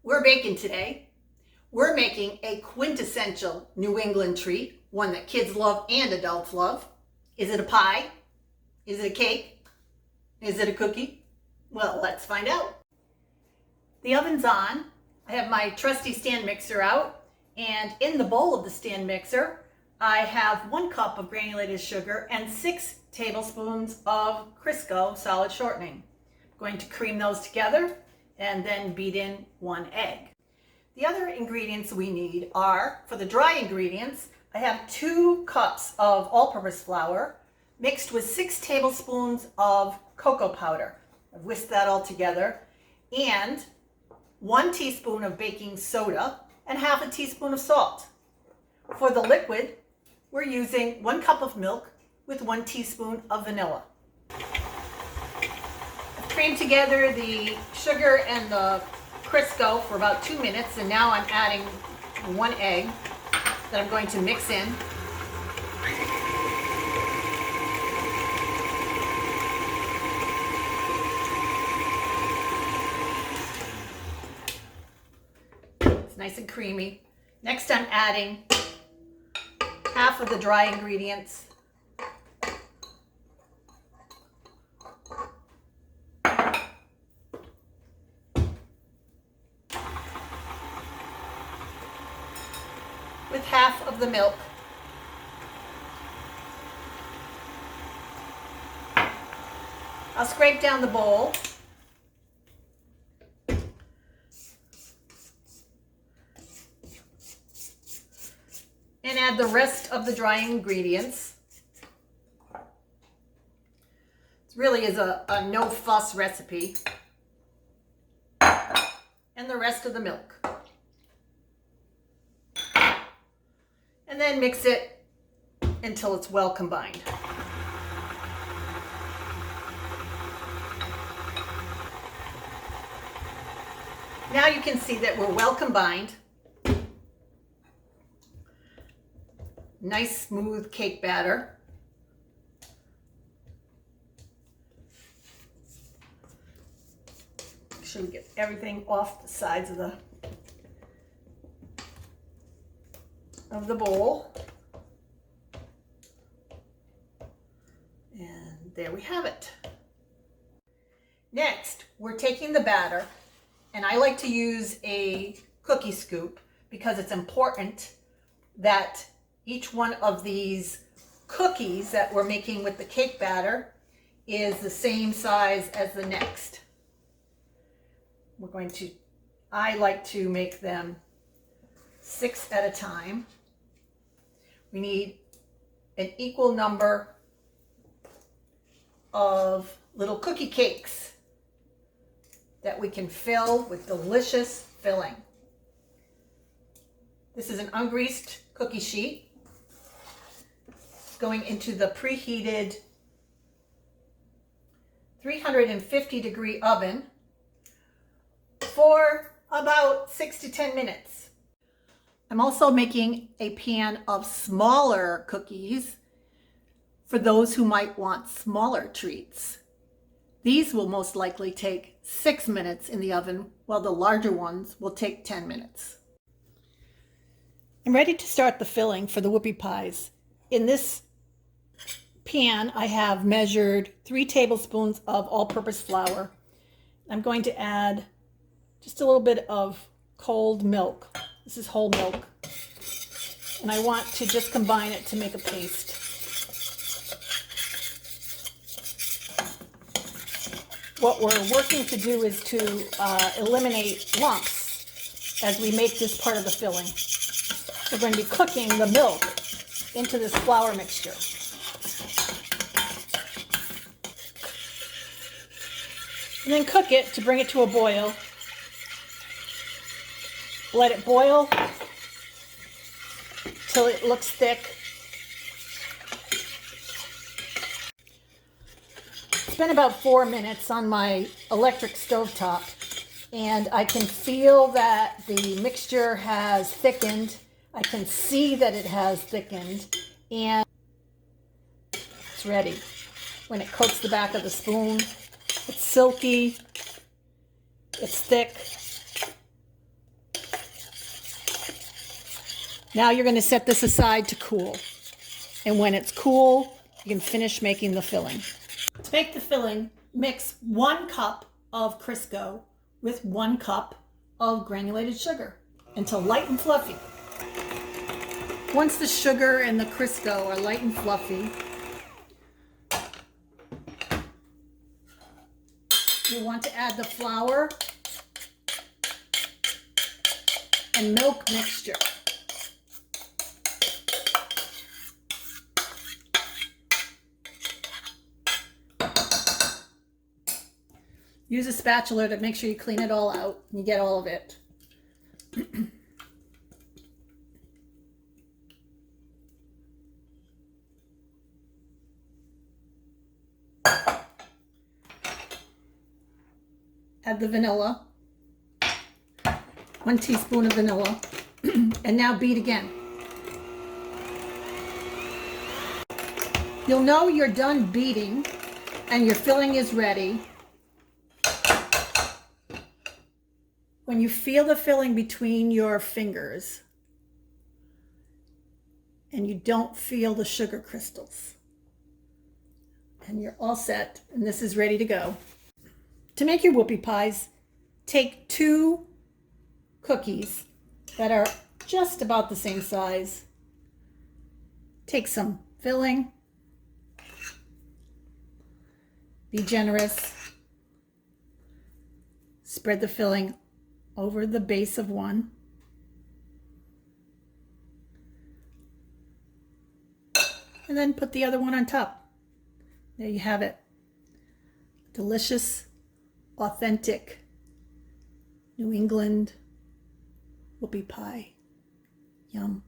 We're baking today. We're making a quintessential New England treat, one that kids love and adults love. Is it a pie? Is it a cake? Is it a cookie? Well, let's find out. The oven's on. I have my trusty stand mixer out, and in the bowl of the stand mixer, I have 1 cup of granulated sugar and 6 tablespoons of Crisco solid shortening. I'm going to cream those together and then beat in 1 egg. The other ingredients we need are, for the dry ingredients, I have 2 cups of all-purpose flour mixed with 6 tablespoons of cocoa powder. I've whisked that all together, and 1 teaspoon of baking soda and half a teaspoon of salt. For the liquid, we're using 1 cup of milk with 1 teaspoon of vanilla. I've creamed together the sugar and the Crisco for about 2 minutes, and now I'm adding 1 egg that I'm going to mix in. It's nice and creamy. Next, I'm adding half of the dry ingredients. With half of the milk. I'll scrape down the bowl. And add the rest of the dry ingredients. It really is a no-fuss recipe. And the rest of the milk. And then mix it until it's well combined. Now you can see that we're well combined. Nice smooth cake batter. Make sure we get everything off the sides of the bowl. And there we have it. Next, we're taking the batter, and I like to use a cookie scoop because it's important that each one of these cookies that we're making with the cake batter is the same size as the next. I like to make them 6 at a time. We need an equal number of little cookie cakes that we can fill with delicious filling. This is an ungreased cookie sheet going into the preheated 350-degree oven for about 6 to 10 minutes. I'm also making a pan of smaller cookies for those who might want smaller treats. These will most likely take 6 minutes in the oven, while the larger ones will take 10 minutes. I'm ready to start the filling for the whoopie pies. In this pan, I have measured 3 tablespoons of all-purpose flour. I'm going to add just a little bit of cold milk. This is whole milk. And I want to just combine it to make a paste. What we're working to do is to eliminate lumps as we make this part of the filling. We're going to be cooking the milk into this flour mixture. And then cook it to bring it to a boil. Let it boil till it looks thick. It's been about 4 minutes on my electric stovetop, and I can feel that the mixture has thickened. I can see that it has thickened, and it's ready. When it coats the back of the spoon, it's silky, it's thick, Now you're going to set this aside to cool. And when it's cool, you can finish making the filling. To make the filling, mix 1 cup of Crisco with 1 cup of granulated sugar until light and fluffy. Once the sugar and the Crisco are light and fluffy, you want to add the flour and milk mixture. Use a spatula to make sure you clean it all out and you get all of it. Add the vanilla, 1 teaspoon of vanilla, and now beat again. You'll know you're done beating and your filling is ready when you feel the filling between your fingers and you don't feel the sugar crystals. And you're all set, and this is ready to go. To make your whoopie pies, take 2 cookies that are just about the same size. Take some filling. Be generous. Spread the filling over the base of one. And then put the other one on top. There you have it. Delicious, authentic New England whoopie pie. Yum.